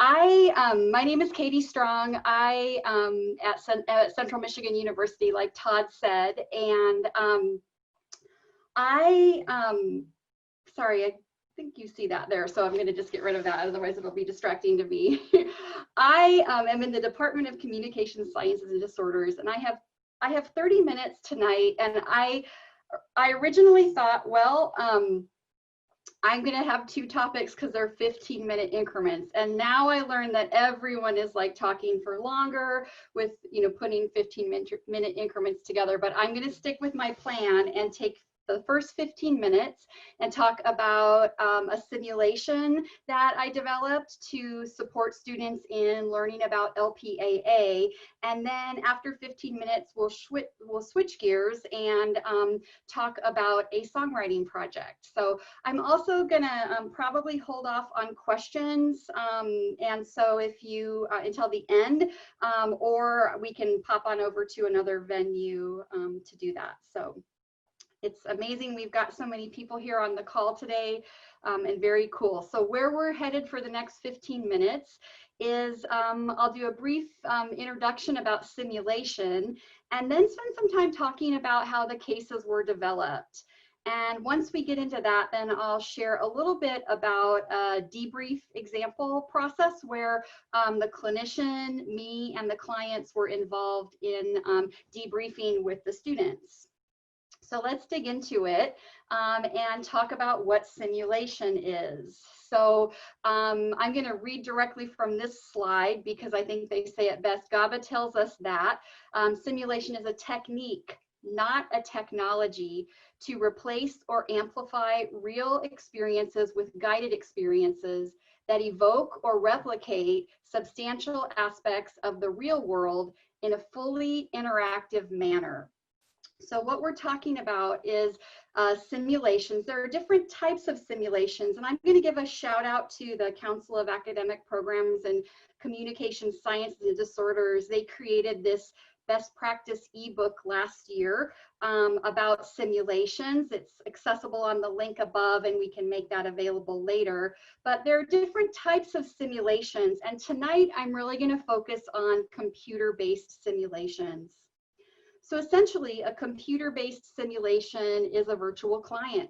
My name is Katie Strong. I at Central Michigan University, like Todd said, and sorry, I think you see that there, so I'm going to just get rid of that, otherwise it'll be distracting to me. I am in the Department of Communication Sciences and Disorders, and I have 30 minutes tonight, and I originally thought, well, I'm going to have two topics because they're 15-minute increments. And now I learned that everyone is like talking for longer with, putting 15-minute increments together. But I'm going to stick with my plan and take the first 15 minutes and talk about a simulation that I developed to support students in learning about LPAA. And then after 15 minutes, we'll switch gears and talk about a songwriting project. So I'm also gonna probably hold off on questions. And so if you, until the end, or we can pop on over to another venue to do that. So it's amazing we've got so many people here on the call today, and very cool. So where we're headed for the next 15 minutes is I'll do a brief introduction about simulation, and then spend some time talking about how the cases were developed. And once we get into that, then I'll share a little bit about a debrief example process where the clinician, me, and the clients were involved in debriefing with the students. So let's dig into it and talk about what simulation is. So I'm going to read directly from this slide because I think they say it best. GABA tells us that simulation is a technique, not a technology, to replace or amplify real experiences with guided experiences that evoke or replicate substantial aspects of the real world in a fully interactive manner. So what we're talking about is simulations. There are different types of simulations, and I'm going to give a shout out to the Council of Academic Programs and Communication Sciences and Disorders. They created this best practice ebook last year about simulations. It's accessible on the link above, and we can make that available later. But there are different types of simulations, and tonight I'm really going to focus on computer-based simulations. So essentially, a computer-based simulation is a virtual client.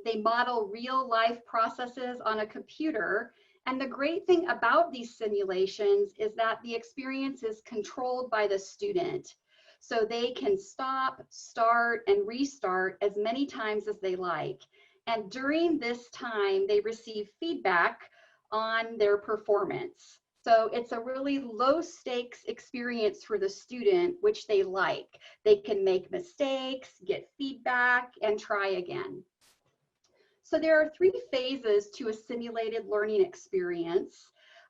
They model real-life processes on a computer, and the great thing about these simulations is that the experience is controlled by the student. So they can stop, start, and restart as many times as they like. And during this time, they receive feedback on their performance. So it's a really low stakes experience for the student, which they like. They can make mistakes, get feedback, and try again. So there are three phases to a simulated learning experience.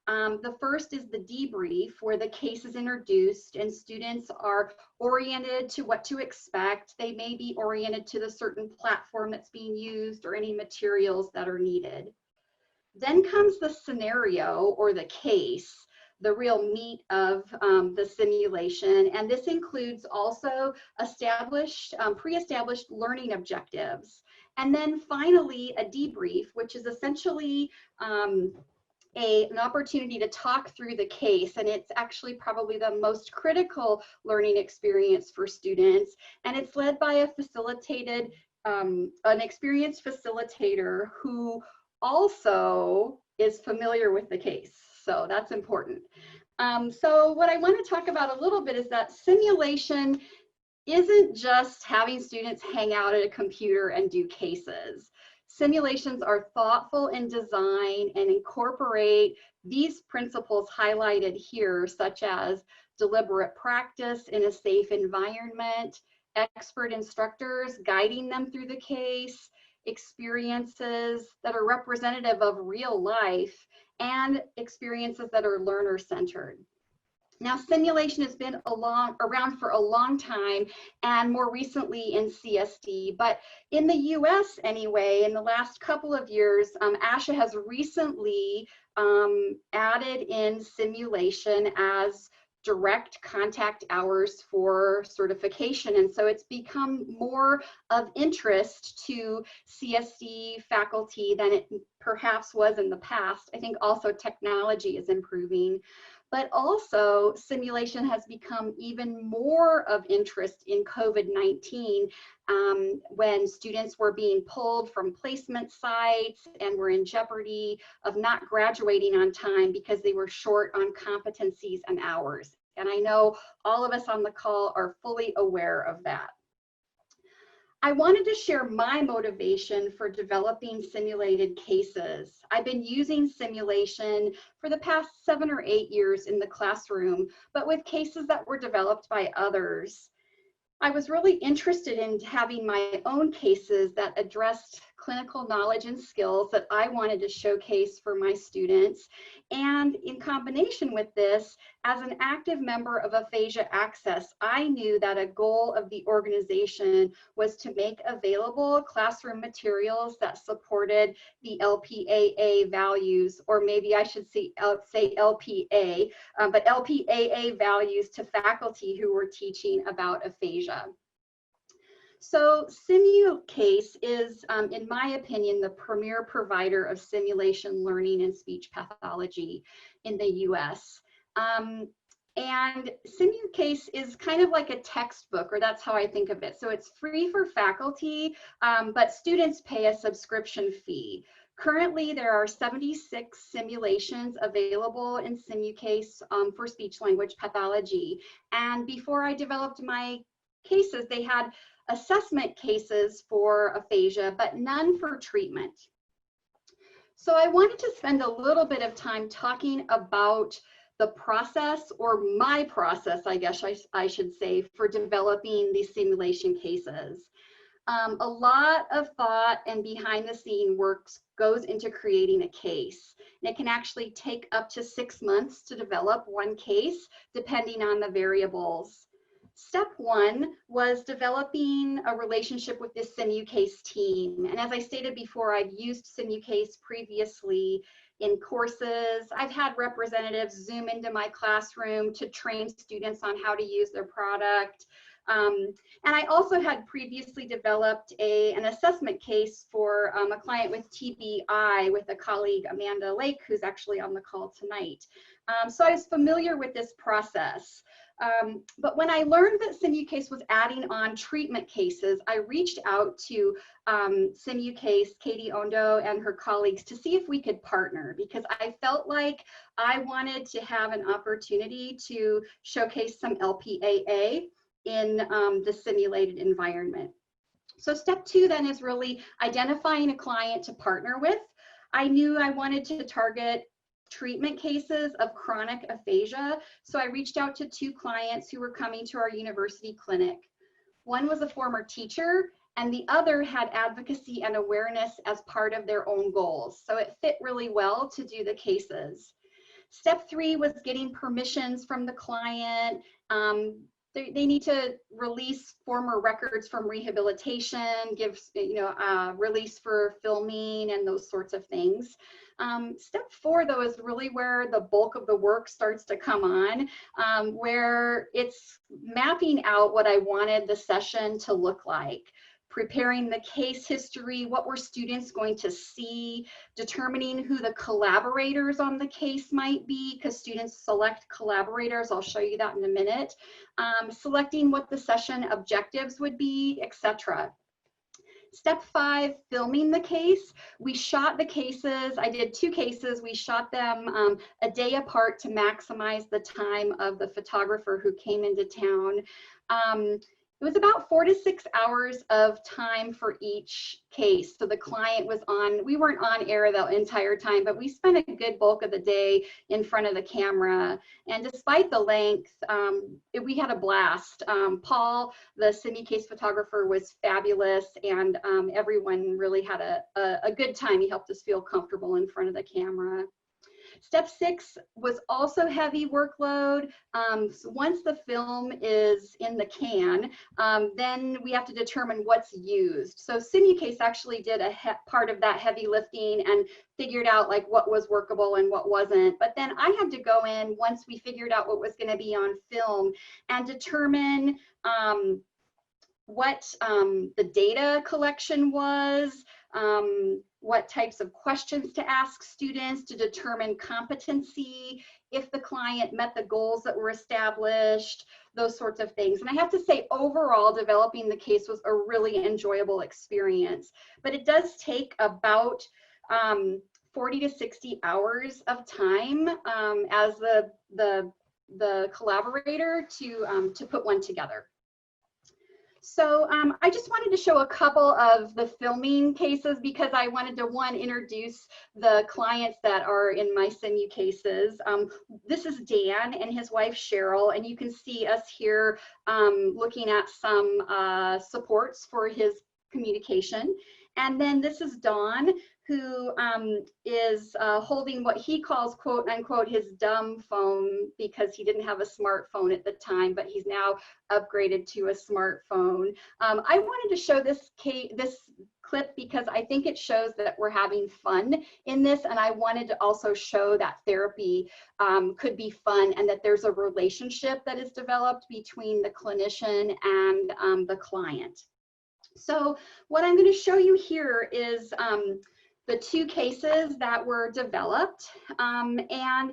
The first is the debrief, where the case is introduced and students are oriented to what to expect. They may be oriented to the certain platform that's being used or any materials that are needed. Then comes the scenario or the case, the real meat of the simulation. And this includes also pre-established learning objectives. And then finally, a debrief, which is essentially an opportunity to talk through the case. And it's actually probably the most critical learning experience for students. And it's led by a an experienced facilitator who also is familiar with the case. So that's important. So what I want to talk about a little bit is that simulation isn't just having students hang out at a computer and do cases. Simulations are thoughtful in design and incorporate these principles highlighted here, such as deliberate practice in a safe environment, expert instructors guiding them through the case, experiences that are representative of real life, and experiences that are learner-centered. Now, simulation has been around for a long time, and more recently in CSD, but in the US anyway, in the last couple of years, ASHA has recently added in simulation as direct contact hours for certification. And so it's become more of interest to CSD faculty than it perhaps was in the past. I think also technology is improving, but also simulation has become even more of interest in COVID-19 when students were being pulled from placement sites and were in jeopardy of not graduating on time because they were short on competencies and hours. And I know all of us on the call are fully aware of that. I wanted to share my motivation for developing simulated cases. I've been using simulation for the past 7 or 8 years in the classroom, but with cases that were developed by others. I was really interested in having my own cases that addressed clinical knowledge and skills that I wanted to showcase for my students. And in combination with this, as an active member of Aphasia Access, I knew that a goal of the organization was to make available classroom materials that supported the LPAA values, or maybe I should say LPA, but LPAA values to faculty who were teaching about aphasia. So Simucase is, in my opinion, the premier provider of simulation learning and speech pathology in the US. And Simucase is kind of like a textbook, or that's how I think of it. So it's free for faculty, but students pay a subscription fee. Currently, there are 76 simulations available in Simucase for speech language pathology. And before I developed my cases, they had assessment cases for aphasia, but none for treatment. So I wanted to spend a little bit of time talking about the process, or my process, I guess I should say, for developing these simulation cases. A lot of thought and behind the scene work goes into creating a case. And it can actually take up to 6 months to develop one case, depending on the variables. Step one was developing a relationship with the Simucase team. And as I stated before, I've used Simucase previously in courses. I've had representatives Zoom into my classroom to train students on how to use their product. And I also had previously developed an assessment case for a client with TBI with a colleague, Amanda Lake, who's actually on the call tonight. So I was familiar with this process. But when I learned that Simucase was adding on treatment cases, I reached out to Simucase, Katie Ondo, and her colleagues to see if we could partner, because I felt like I wanted to have an opportunity to showcase some LPAA in the simulated environment. So step two then is really identifying a client to partner with. I knew I wanted to target treatment cases of chronic aphasia, so I reached out to 2 clients who were coming to our university clinic. One was a former teacher, and the other had advocacy and awareness as part of their own goals, so it fit really well to do the cases. Step 3 was getting permissions from the client. They need to release former records from rehabilitation, give release for filming and those sorts of things. Step 4, though, is really where the bulk of the work starts to come on, where it's mapping out what I wanted the session to look like. Preparing the case history, what were students going to see, determining who the collaborators on the case might be, because students select collaborators, I'll show you that in a minute, selecting what the session objectives would be, etc. Step 5, filming the case. We shot the cases. I did 2 cases. We shot them a day apart to maximize the time of the photographer who came into town. It was about 4 to 6 hours of time for each case. So the client was on, we weren't on air the entire time, but we spent a good bulk of the day in front of the camera. And despite the length, we had a blast. Paul, the Simucase photographer, was fabulous, and everyone really had a good time. He helped us feel comfortable in front of the camera. Step 6 was also heavy workload. So once the film is in the can, then we have to determine what's used. So Simucase actually did a part of that heavy lifting and figured out like what was workable and what wasn't. But then I had to go in once we figured out what was going to be on film and determine what the data collection was, what types of questions to ask students to determine competency, if the client met the goals that were established, those sorts of things. And I have to say, overall, developing the case was a really enjoyable experience, but it does take about 40 to 60 hours of time as the collaborator to put one together. So I just wanted to show a couple of the filming cases because I wanted to, one, introduce the clients that are in my Simucases. This is Dan and his wife Cheryl, and you can see us here looking at some supports for his communication. And then this is Dawn, who is holding what he calls, quote unquote, his dumb phone because he didn't have a smartphone at the time, but he's now upgraded to a smartphone. I wanted to show this clip because I think it shows that we're having fun in this, and I wanted to also show that therapy could be fun and that there's a relationship that is developed between the clinician and the client. So what I'm going to show you here is the two cases that were developed, and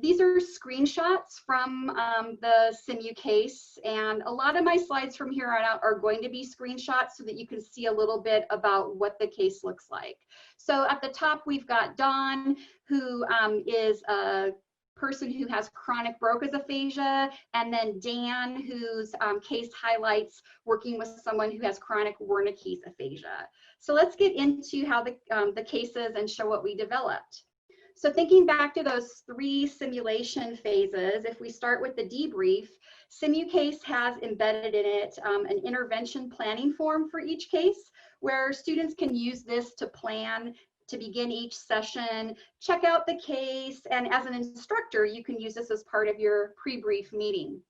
these are screenshots from the Simucase, and a lot of my slides from here on out are going to be screenshots so that you can see a little bit about what the case looks like. So at the top we've got Dawn, who is a person who has chronic Broca's aphasia, and then Dan, whose case highlights working with someone who has chronic Wernicke's aphasia. So let's get into how the cases and show what we developed. So thinking back to those 3 simulation phases, if we start with the debrief, Simucase has embedded in it an intervention planning form for each case, where students can use this to plan to begin each session, check out the case, and as an instructor, you can use this as part of your pre-brief meeting.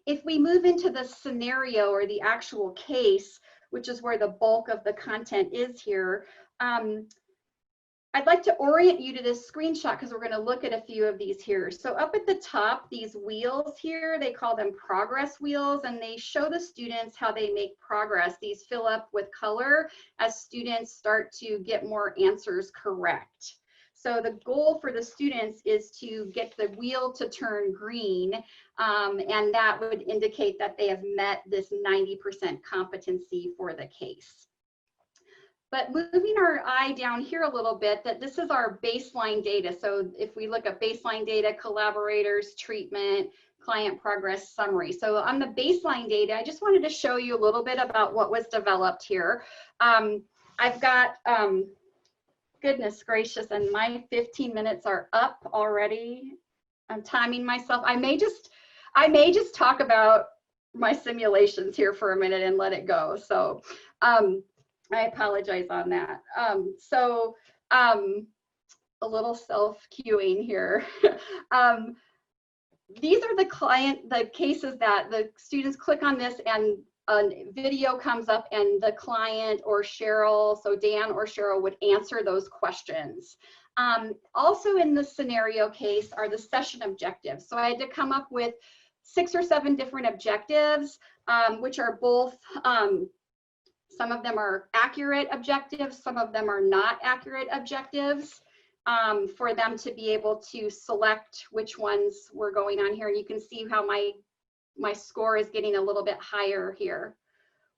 If we move into the scenario or the actual case, which is where the bulk of the content is here, I'd like to orient you to this screenshot because we're going to look at a few of these here. So up at the top, these wheels here, they call them progress wheels, and they show the students how they make progress. These fill up with color as students start to get more answers correct. So the goal for the students is to get the wheel to turn green, and that would indicate that they have met this 90% competency for the case. But moving our eye down here a little bit, that this is our baseline data. So if we look at baseline data, collaborators, treatment, client progress summary. So on the baseline data, I just wanted to show you a little bit about what was developed here. I've got, goodness gracious, and my 15 minutes are up already. I'm timing myself. I may just talk about my simulations here for a minute and let it go. So I apologize on that. A little self-cueing here. These are the cases that the students click on this and a video comes up and the client or Cheryl, so Dan or Cheryl, would answer those questions. Also in the scenario case are the session objectives. So I had to come up with 6 or 7 different objectives, which are both, some of them are accurate objectives, some of them are not accurate objectives, for them to be able to select which ones were going on here. And you can see how my score is getting a little bit higher here.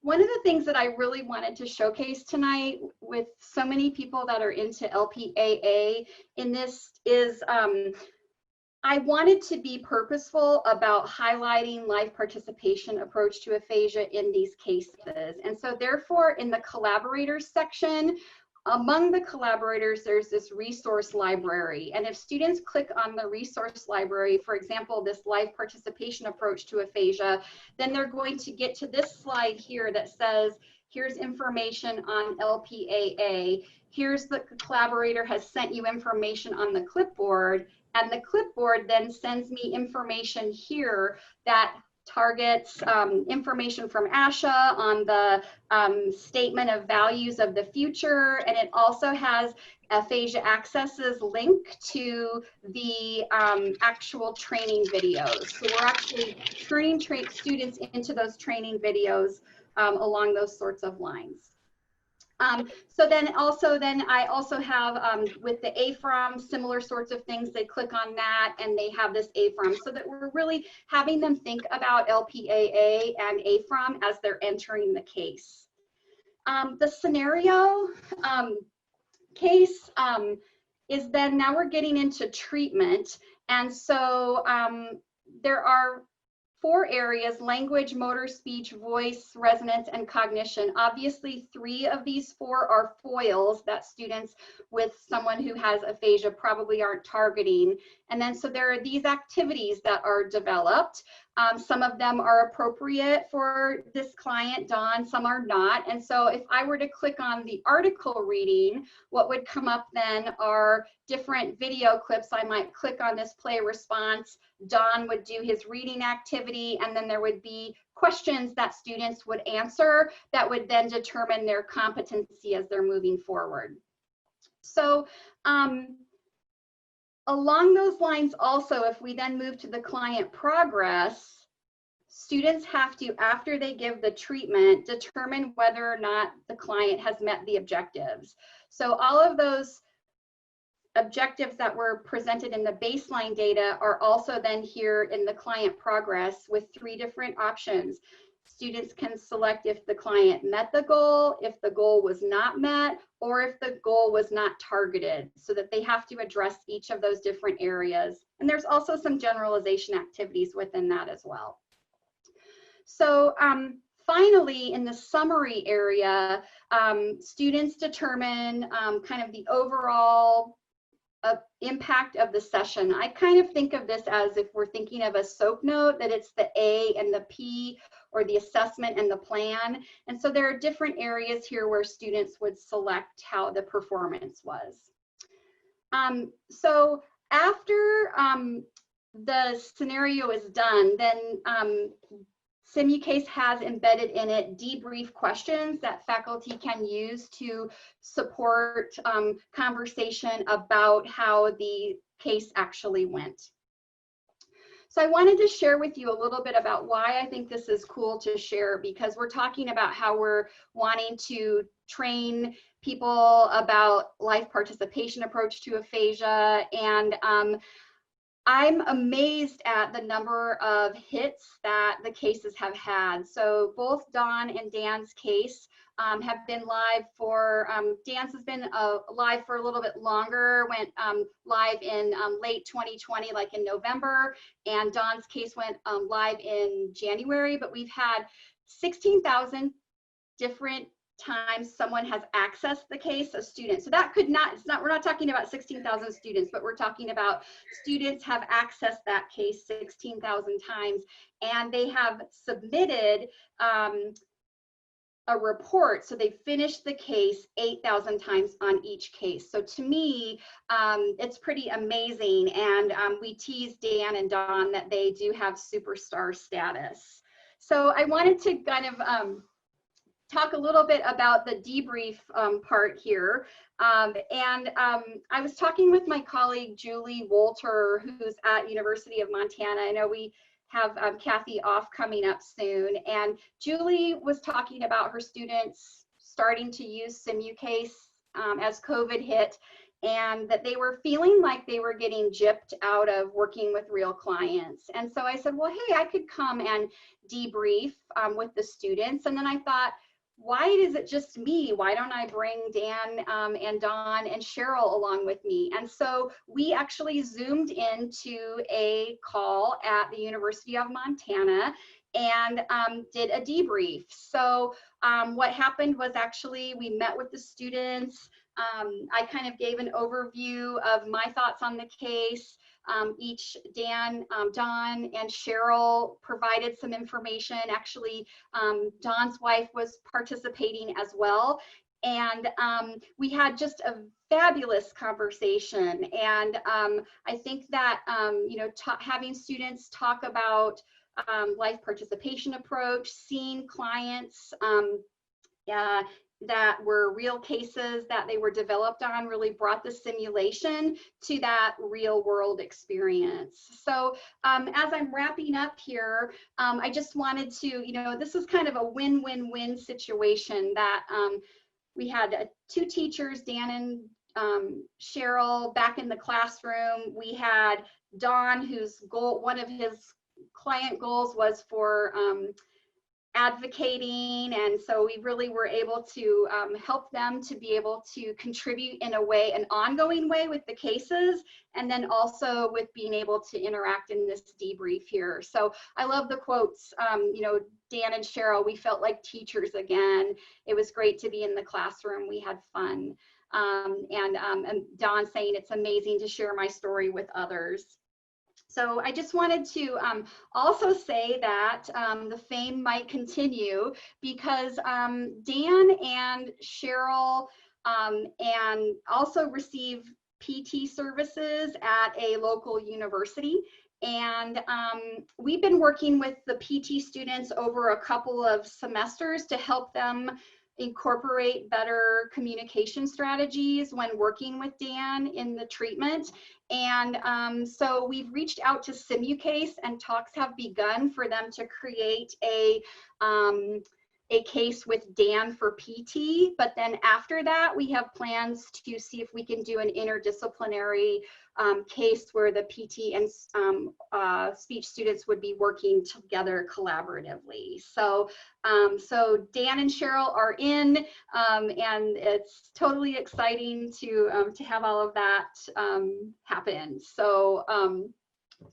One of the things that I really wanted to showcase tonight with so many people that are into LPAA in this is I wanted to be purposeful about highlighting live participation approach to aphasia in these cases. And so therefore in the collaborators section, among the collaborators, there's this resource library. And if students click on the resource library, for example, this live participation approach to aphasia, then they're going to get to this slide here that says, here's information on LPAA. here's the collaborator has sent you information on the clipboard, and the clipboard then sends me information here that targets information from ASHA on the statement of values of the future, and it also has Aphasia Access's link to the actual training videos. So we're actually turning students into those training videos along those sorts of lines. So then I also have with the AFROM, similar sorts of things. They click on that and they have this AFROM, so that we're really having them think about LPAA and AFROM as they're entering the case. The scenario case is then, now we're getting into treatment. And so there are 4 areas: language, motor, speech, voice, resonance, and cognition. Obviously, 3 of these 4 are foils that students with someone who has aphasia probably aren't targeting. And then so there are these activities that are developed. Some of them are appropriate for this client, Dawn, some are not. And so if I were to click on the article reading, what would come up then are different video clips. I might click on this play response. Dawn would do his reading activity, and then there would be questions that students would answer that would then determine their competency as they're moving forward. So along those lines also, if we then move to the client progress, students have to, after they give the treatment, determine whether or not the client has met the objectives. So all of those objectives that were presented in the baseline data are also then here in the client progress with 3 different options. Students can select if the client met the goal, if the goal was not met, or if the goal was not targeted, so that they have to address each of those different areas. And there's also some generalization activities within that as well. So finally, in the summary area, students determine kind of the overall impact of the session. I kind of think of this as, if we're thinking of a SOAP note, that it's the A and the P, or the assessment and the plan. And so there are different areas here where students would select how the performance was. So after the scenario is done, then Simucase has embedded in it debrief questions that faculty can use to support conversation about how the case actually went. So I wanted to share with you a little bit about why I think this is cool to share, because we're talking about how we're wanting to train people about life participation approach to aphasia, and I'm amazed at the number of hits that the cases have had. So both Dawn and Dan's case have been live for, Dan's has been live for a little bit longer, went live in late 2020, like in November, and Dawn's case went live in January, but we've had 16,000 different times someone has accessed the case, a student. So that could not, we're not talking about 16,000 students, but we're talking about students have accessed that case 16,000 times, and they have submitted a report. So they finished the case 8,000 times on each case. So to me, it's pretty amazing. And we tease Dan and Dawn that they do have superstar status. So I wanted to kind of talk a little bit about the debrief part here. I was talking with my colleague, Julie Wolter, who's at University of Montana. I know we have Kathy off coming up soon. And Julie was talking about her students starting to use Simucase as COVID hit, and that they were feeling like they were getting gypped out of working with real clients. And so I said, well, hey, I could come and debrief with the students. And then I thought, why is it just me? Why don't I bring Dan and Dawn and Cheryl along with me? And so we actually zoomed into a call at the University of Montana and did a debrief. So what happened was, actually we met with the students. I kind of gave an overview of my thoughts on the case. Dan, Dawn, and Cheryl provided some information. Actually, Dawn's wife was participating as well. And we had just a fabulous conversation. And I think that, you know, having students talk about life participation approach, seeing clients that were real cases that they were developed on really brought the simulation to that real world experience. So as I'm wrapping up here, I just wanted to, you know, this is kind of a win-win-win situation that we had 2 teachers, Dan and Cheryl, back in the classroom. We had Don, whose goal, one of his client goals was for advocating, and so we really were able to help them to be able to contribute in a way, an ongoing way with the cases, and then also with being able to interact in this debrief here. So I love the quotes, you know, Dan and Cheryl, we felt like teachers again. It was great to be in the classroom. We had fun. And Don saying it's amazing to share my story with others. So I just wanted to also say that the fame might continue because Dan and Cheryl and also receive PT services at a local university. And we've been working with the PT students over a couple of semesters to help them incorporate better communication strategies when working with Dan in the treatment. And so we've reached out to Simucase, and talks have begun for them to create a case with Dan for PT. But then after that, we have plans to see if we can do an interdisciplinary case where the PT and speech students would be working together collaboratively. So, so Dan and Cheryl are in, and it's totally exciting to have all of that happen. So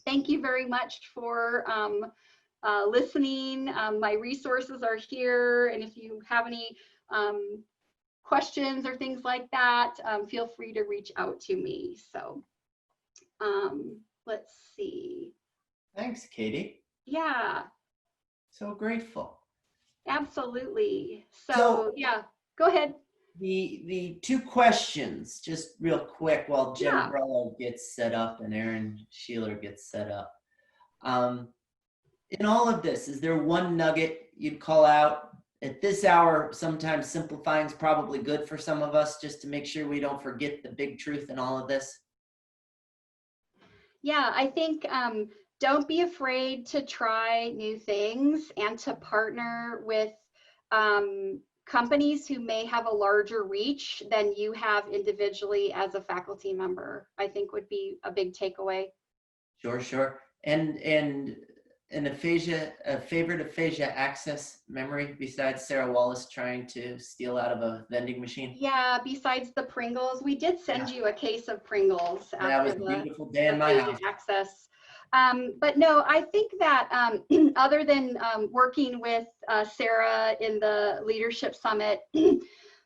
thank you very much for listening. My resources are here, and if you have any questions or things like that, feel free to reach out to me. So let's see. Thanks, Katie. Yeah. So grateful. Absolutely. So yeah, go ahead. The 2 questions, just real quick, while Jen Brello gets set up and Aaron Sheeler gets set up. In all of this, is there one nugget you'd call out at this hour? Sometimes simplifying is probably good for some of us, just to make sure we don't forget the big truth in all of this. Yeah, I think don't be afraid to try new things and to partner with companies who may have a larger reach than you have individually as a faculty member, I think would be a big takeaway. Sure. And an aphasia, a favorite aphasia access memory besides Sarah Wallace trying to steal out of a vending machine? Yeah, besides the Pringles, we did send you a case of Pringles. That was a beautiful day in my house. Access. But no, I think that other than working with Sarah in the Leadership Summit,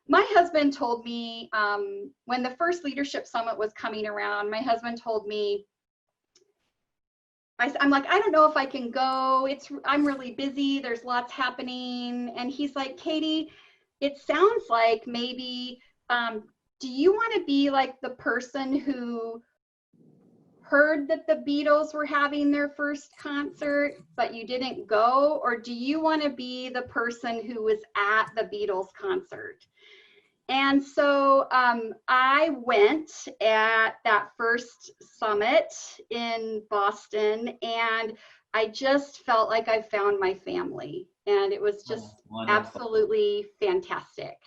my husband told me when the first Leadership Summit was coming around, my husband told me, I'm like, I don't know if I can go. I'm really busy. There's lots happening. And he's like, Katie, it sounds like maybe, do you want to be like the person who heard that the Beatles were having their first concert, but you didn't go? Or do you want to be the person who was at the Beatles concert? And so I went at that first summit in Boston, and I just felt like I found my family, and it was just absolutely fantastic.